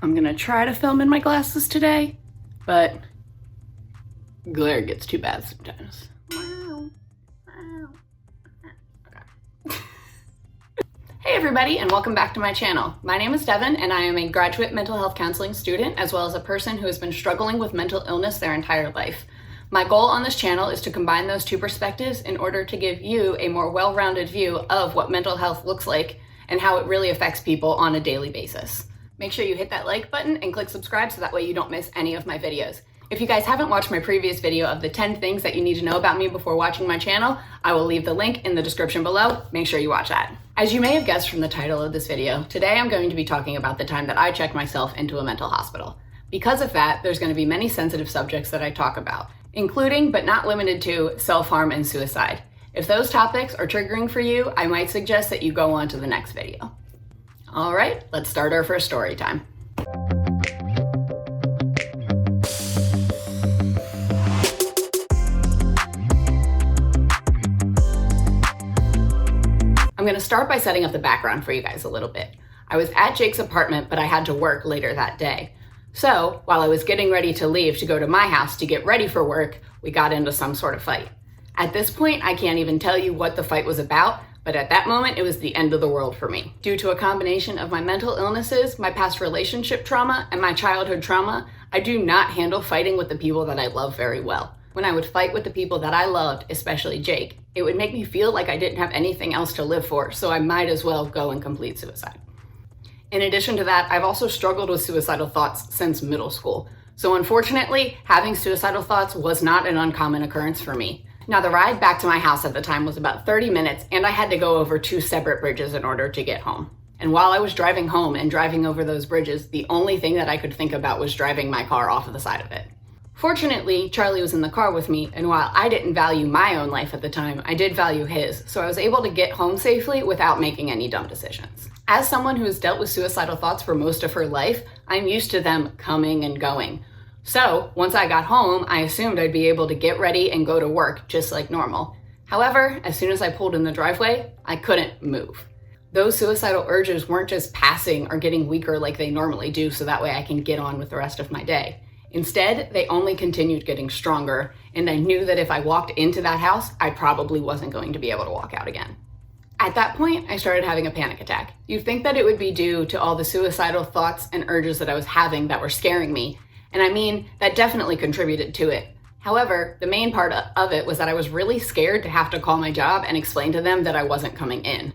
I'm gonna try to film in my glasses today, but glare gets too bad sometimes. Hey everybody, and welcome back to my channel. My name is Devin, and I am a graduate mental health counseling student, as well as a person who has been struggling with mental illness their entire life. My goal on this channel is to combine those two perspectives in order to give you a more well-rounded view of what mental health looks like and how it really affects people on a daily basis. Make sure you hit that like button and click subscribe so that way you don't miss any of my videos. If you guys haven't watched my previous video of the 10 things that you need to know about me before watching my channel, I will leave the link in the description below. Make sure you watch that. As you may have guessed from the title of this video, today I'm going to be talking about the time that I checked myself into a mental hospital. Because of that, there's going to be many sensitive subjects that I talk about, including but not limited to self-harm and suicide. If those topics are triggering for you, I might suggest that you go on to the next video. All right, let's start our first story time. I'm gonna start by setting up the background for you guys a little bit. I was at Jake's apartment, but I had to work later that day. So while I was getting ready to leave to go to my house to get ready for work, we got into some sort of fight. At this point, I can't even tell you what the fight was about, but at that moment, it was the end of the world for me. Due to a combination of my mental illnesses, my past relationship trauma, and my childhood trauma, I do not handle fighting with the people that I love very well. When I would fight with the people that I loved, especially Jake, it would make me feel like I didn't have anything else to live for, so I might as well go and complete suicide. In addition to that, I've also struggled with suicidal thoughts since middle school. So unfortunately, having suicidal thoughts was not an uncommon occurrence for me. Now, the ride back to my house at the time was about 30 minutes, and I had to go over 2 separate bridges in order to get home. And while I was driving home and driving over those bridges, the only thing that I could think about was driving my car off of the side of it. Fortunately, Charlie was in the car with me, and while I didn't value my own life at the time, I did value his, so I was able to get home safely without making any dumb decisions. As someone who has dealt with suicidal thoughts for most of her life, I'm used to them coming and going. So once I got home, I assumed I'd be able to get ready and go to work just like normal. However, as soon as I pulled in the driveway, I couldn't move. Those suicidal urges weren't just passing or getting weaker like they normally do so that way I can get on with the rest of my day. Instead, they only continued getting stronger, and I knew that if I walked into that house, I probably wasn't going to be able to walk out again. At that point, I started having a panic attack. You'd think that it would be due to all the suicidal thoughts and urges that I was having that were scaring me, and I mean, that definitely contributed to it. However, the main part of it was that I was really scared to have to call my job and explain to them that I wasn't coming in.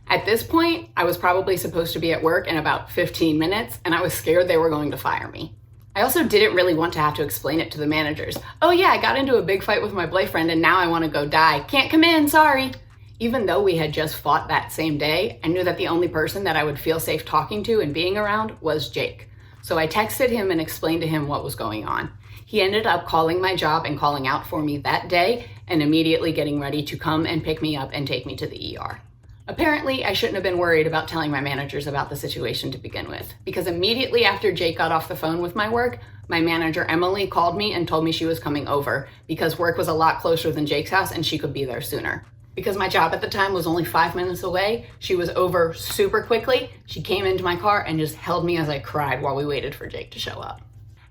At this point, I was probably supposed to be at work in about 15 minutes, and I was scared they were going to fire me. I also didn't really want to have to explain it to the managers. Oh yeah, I got into a big fight with my boyfriend and now I want to go die. Can't come in, sorry. Even though we had just fought that same day, I knew that the only person that I would feel safe talking to and being around was Jake. So I texted him and explained to him what was going on. He ended up calling my job and calling out for me that day and immediately getting ready to come and pick me up and take me to the ER. Apparently, I shouldn't have been worried about telling my managers about the situation to begin with, because immediately after Jake got off the phone with my work, my manager Emily called me and told me she was coming over because work was a lot closer than Jake's house and she could be there sooner. Because my job at the time was only 5 minutes away, she was over super quickly. She came into my car and just held me as I cried while we waited for Jake to show up.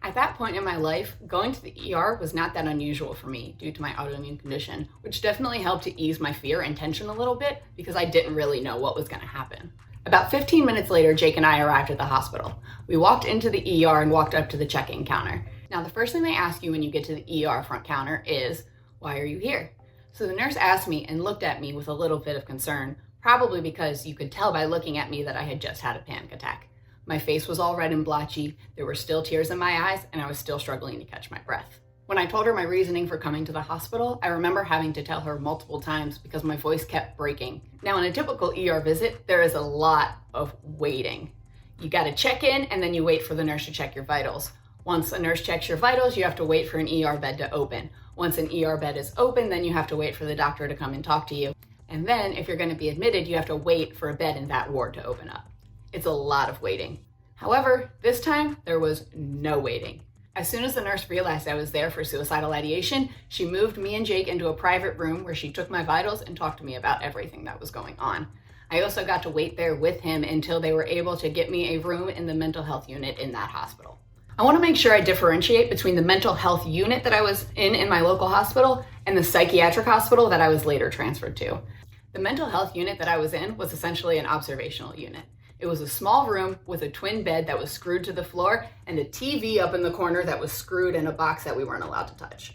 At that point in my life, going to the ER was not that unusual for me due to my autoimmune condition, which definitely helped to ease my fear and tension a little bit because I didn't really know what was going to happen. About 15 minutes later, Jake and I arrived at the hospital. We walked into the ER and walked up to the check-in counter. Now, the first thing they ask you when you get to the ER front counter is, "Why are you here?" So the nurse asked me and looked at me with a little bit of concern, probably because you could tell by looking at me that I had just had a panic attack. My face was all red and blotchy, there were still tears in my eyes, and I was still struggling to catch my breath. When I told her my reasoning for coming to the hospital, I remember having to tell her multiple times because my voice kept breaking. Now, in a typical ER visit, there is a lot of waiting. You gotta check in and then you wait for the nurse to check your vitals. Once a nurse checks your vitals, you have to wait for an ER bed to open. Once an ER bed is open, then you have to wait for the doctor to come and talk to you. And then if you're gonna be admitted, you have to wait for a bed in that ward to open up. It's a lot of waiting. However, this time there was no waiting. As soon as the nurse realized I was there for suicidal ideation, she moved me and Jake into a private room where she took my vitals and talked to me about everything that was going on. I also got to wait there with him until they were able to get me a room in the mental health unit in that hospital. I want to make sure I differentiate between the mental health unit that I was in my local hospital and the psychiatric hospital that I was later transferred to. The mental health unit that I was in was essentially an observational unit. It was a small room with a twin bed that was screwed to the floor and a TV up in the corner that was screwed in a box that we weren't allowed to touch.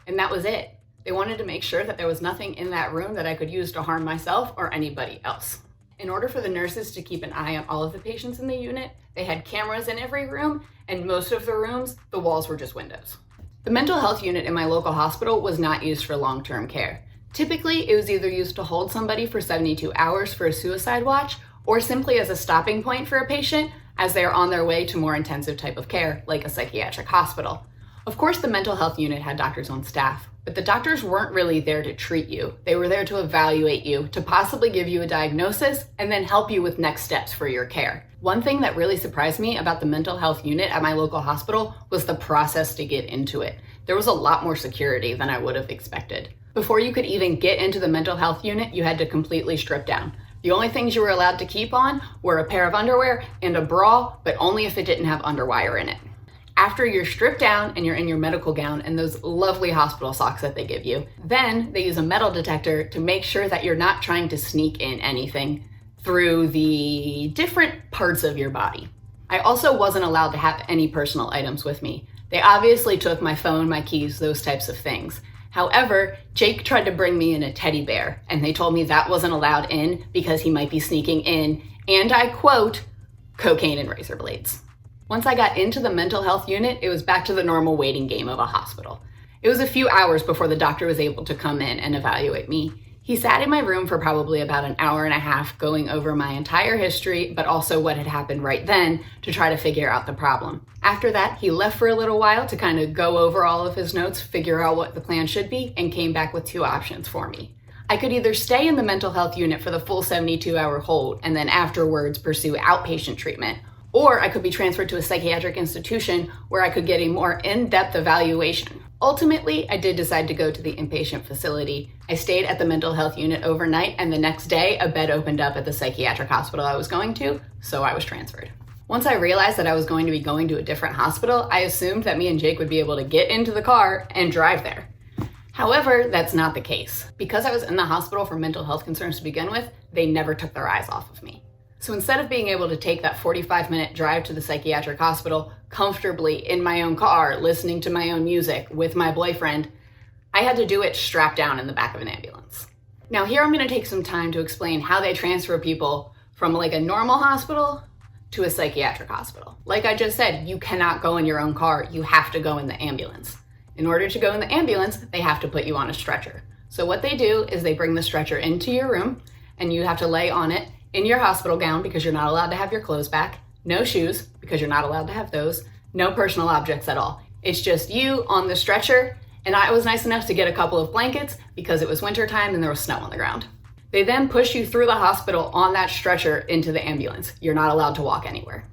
And that was it. They wanted to make sure that there was nothing in that room that I could use to harm myself or anybody else. In order for the nurses to keep an eye on all of the patients in the unit, they had cameras in every room, and most of the rooms, the walls were just windows. The mental health unit in my local hospital was not used for long-term care. Typically, it was either used to hold somebody for 72 hours for a suicide watch, or simply as a stopping point for a patient as they are on their way to more intensive type of care, like a psychiatric hospital. Of course, the mental health unit had doctors on staff, but the doctors weren't really there to treat you. They were there to evaluate you, to possibly give you a diagnosis, and then help you with next steps for your care. One thing that really surprised me about the mental health unit at my local hospital was the process to get into it. There was a lot more security than I would have expected. Before you could even get into the mental health unit, you had to completely strip down. The only things you were allowed to keep on were a pair of underwear and a bra, but only if it didn't have underwire in it. After you're stripped down and you're in your medical gown and those lovely hospital socks that they give you, then they use a metal detector to make sure that you're not trying to sneak in anything through the different parts of your body. I also wasn't allowed to have any personal items with me. They obviously took my phone, my keys, those types of things. However, Jake tried to bring me in a teddy bear, and they told me that wasn't allowed in because he might be sneaking in, and I quote, cocaine and razor blades. Once I got into the mental health unit, it was back to the normal waiting game of a hospital. It was a few hours before the doctor was able to come in and evaluate me. He sat in my room for probably about an hour and a half going over my entire history, but also what had happened right then to try to figure out the problem. After that, he left for a little while to kind of go over all of his notes, figure out what the plan should be, and came back with two options for me. I could either stay in the mental health unit for the full 72-hour hold and then afterwards pursue outpatient treatment, or I could be transferred to a psychiatric institution where I could get a more in-depth evaluation. Ultimately, I did decide to go to the inpatient facility. I stayed at the mental health unit overnight, and the next day, a bed opened up at the psychiatric hospital I was going to, so I was transferred. Once I realized that I was going to be going to a different hospital, I assumed that me and Jake would be able to get into the car and drive there. However, that's not the case. Because I was in the hospital for mental health concerns to begin with, they never took their eyes off of me. So instead of being able to take that 45-minute drive to the psychiatric hospital comfortably in my own car, listening to my own music with my boyfriend, I had to do it strapped down in the back of an ambulance. Now here I'm going to take some time to explain how they transfer people from like a normal hospital to a psychiatric hospital. Like I just said, you cannot go in your own car, you have to go in the ambulance. In order to go in the ambulance, they have to put you on a stretcher. So what they do is they bring the stretcher into your room and you have to lay on it in your hospital gown because you're not allowed to have your clothes back, no shoes because you're not allowed to have those, no personal objects at all. It's just you on the stretcher, and I was nice enough to get a couple of blankets because it was wintertime and there was snow on the ground. They then push you through the hospital on that stretcher into the ambulance. You're not allowed to walk anywhere.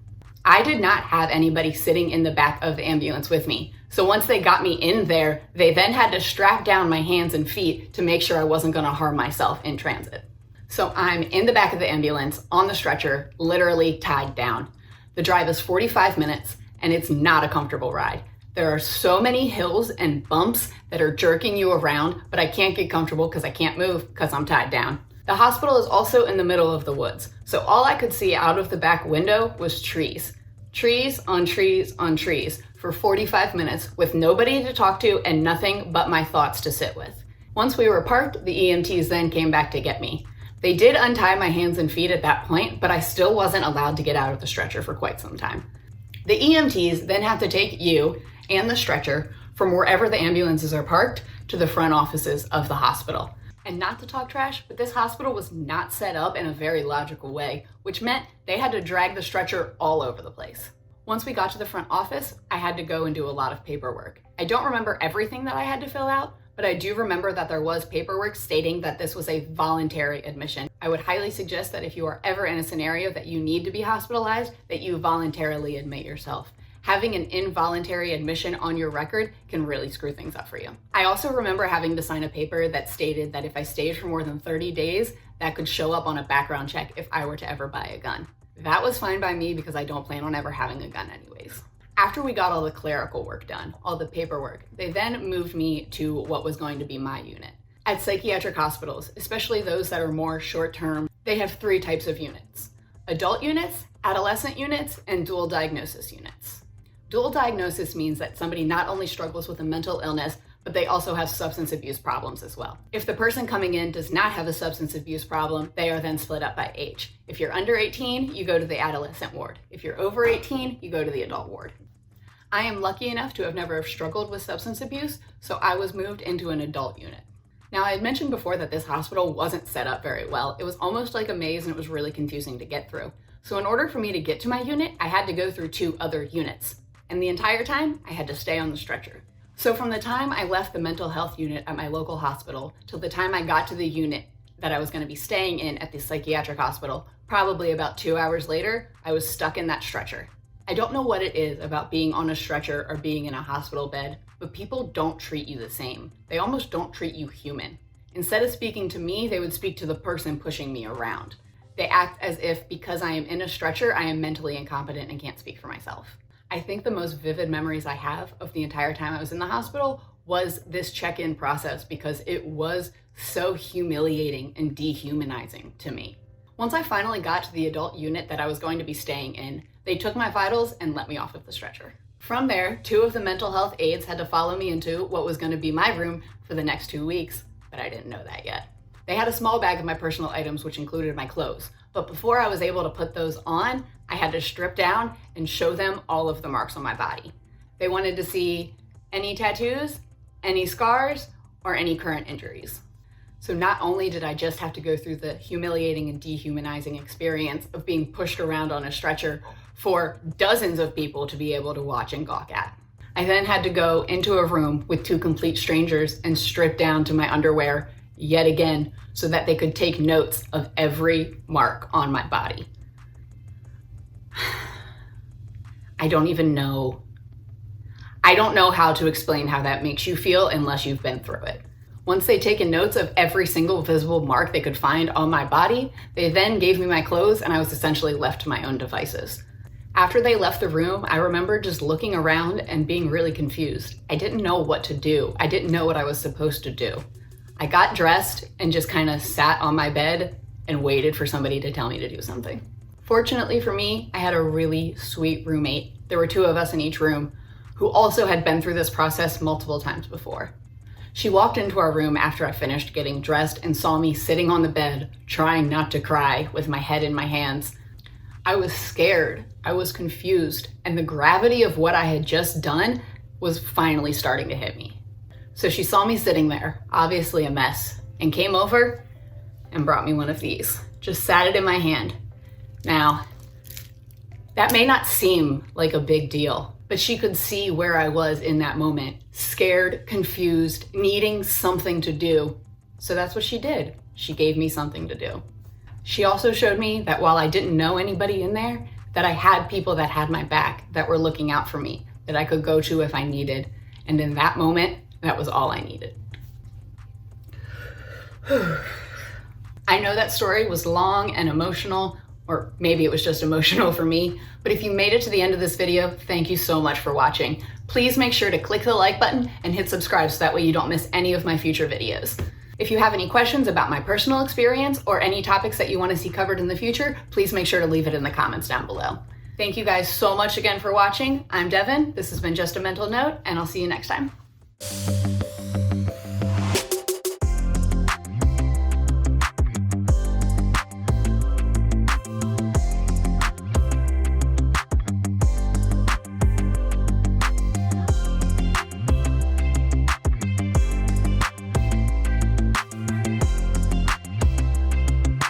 I did not have anybody sitting in the back of the ambulance with me. So once they got me in there, they then had to strap down my hands and feet to make sure I wasn't going to harm myself in transit. So I'm in the back of the ambulance on the stretcher, literally tied down. The drive is 45 minutes and it's not a comfortable ride. There are so many hills and bumps that are jerking you around, but I can't get comfortable because I can't move because I'm tied down. The hospital is also in the middle of the woods. So all I could see out of the back window was trees. Trees on trees on trees for 45 minutes with nobody to talk to and nothing but my thoughts to sit with. Once we were parked, the EMTs then came back to get me. They did untie my hands and feet at that point, but I still wasn't allowed to get out of the stretcher for quite some time. The EMTs then have to take you and the stretcher from wherever the ambulances are parked to the front offices of the hospital. And not to talk trash, but this hospital was not set up in a very logical way, which meant they had to drag the stretcher all over the place. Once we got to the front office, I had to go and do a lot of paperwork. I don't remember everything that I had to fill out, but I do remember that there was paperwork stating that this was a voluntary admission. I would highly suggest that if you are ever in a scenario that you need to be hospitalized, that you voluntarily admit yourself. Having an involuntary admission on your record can really screw things up for you. I also remember having to sign a paper that stated that if I stayed for more than 30 days, that could show up on a background check if I were to ever buy a gun. That was fine by me because I don't plan on ever having a gun anyways. After we got all the clerical work done, all the paperwork, they then moved me to what was going to be my unit. At psychiatric hospitals, especially those that are more short-term, they have 3 types of units: adult units, adolescent units, and dual diagnosis units. Dual diagnosis means that somebody not only struggles with a mental illness, but they also have substance abuse problems as well. If the person coming in does not have a substance abuse problem, they are then split up by age. If you're under 18, you go to the adolescent ward. If you're over 18, you go to the adult ward. I am lucky enough to have never struggled with substance abuse, so I was moved into an adult unit. Now, I had mentioned before that this hospital wasn't set up very well. It was almost like a maze and it was really confusing to get through. So in order for me to get to my unit, I had to go through 2 other units. And the entire time, I had to stay on the stretcher. So from the time I left the mental health unit at my local hospital till the time I got to the unit that I was going to be staying in at the psychiatric hospital, probably about 2 hours later, I was stuck in that stretcher. I don't know what it is about being on a stretcher or being in a hospital bed, but people don't treat you the same. They almost don't treat you human. Instead of speaking to me, they would speak to the person pushing me around. They act as if because I am in a stretcher, I am mentally incompetent and can't speak for myself. I think the most vivid memories I have of the entire time I was in the hospital was this check-in process because it was so humiliating and dehumanizing to me. Once I finally got to the adult unit that I was going to be staying in, they took my vitals and let me off of the stretcher. From there, 2 of the mental health aides had to follow me into what was going to be my room for the next 2 weeks, but I didn't know that yet. They had a small bag of my personal items, which included my clothes, but before I was able to put those on, I had to strip down and show them all of the marks on my body. They wanted to see any tattoos, any scars, or any current injuries. So not only did I just have to go through the humiliating and dehumanizing experience of being pushed around on a stretcher for dozens of people to be able to watch and gawk at, I then had to go into a room with 2 complete strangers and strip down to my underwear yet again so that they could take notes of every mark on my body. I don't know how to explain how that makes you feel unless you've been through it. Once they'd taken notes of every single visible mark they could find on my body, they then gave me my clothes and I was essentially left to my own devices. After they left the room, I remember just looking around and being really confused. I didn't know what to do. I didn't know what I was supposed to do. I got dressed and just kind of sat on my bed and waited for somebody to tell me to do something. Fortunately for me, I had a really sweet roommate. There were 2 of us in each room who also had been through this process multiple times before. She walked into our room after I finished getting dressed and saw me sitting on the bed, trying not to cry with my head in my hands. I was scared, I was confused, and the gravity of what I had just done was finally starting to hit me. So she saw me sitting there, obviously a mess, and came over and brought me one of these. Just sat it in my hand. Now, that may not seem like a big deal, but she could see where I was in that moment, scared, confused, needing something to do. So that's what she did. She gave me something to do. She also showed me that while I didn't know anybody in there, that I had people that had my back, that were looking out for me, that I could go to if I needed. And in that moment, that was all I needed. I know that story was long and emotional, or maybe it was just emotional for me, but if you made it to the end of this video, thank you so much for watching. Please make sure to click the like button and hit subscribe so that way you don't miss any of my future videos. If you have any questions about my personal experience or any topics that you want to see covered in the future, please make sure to leave it in the comments down below. Thank you guys so much again for watching. I'm Devin, this has been Just a Mental Note, and I'll see you next time.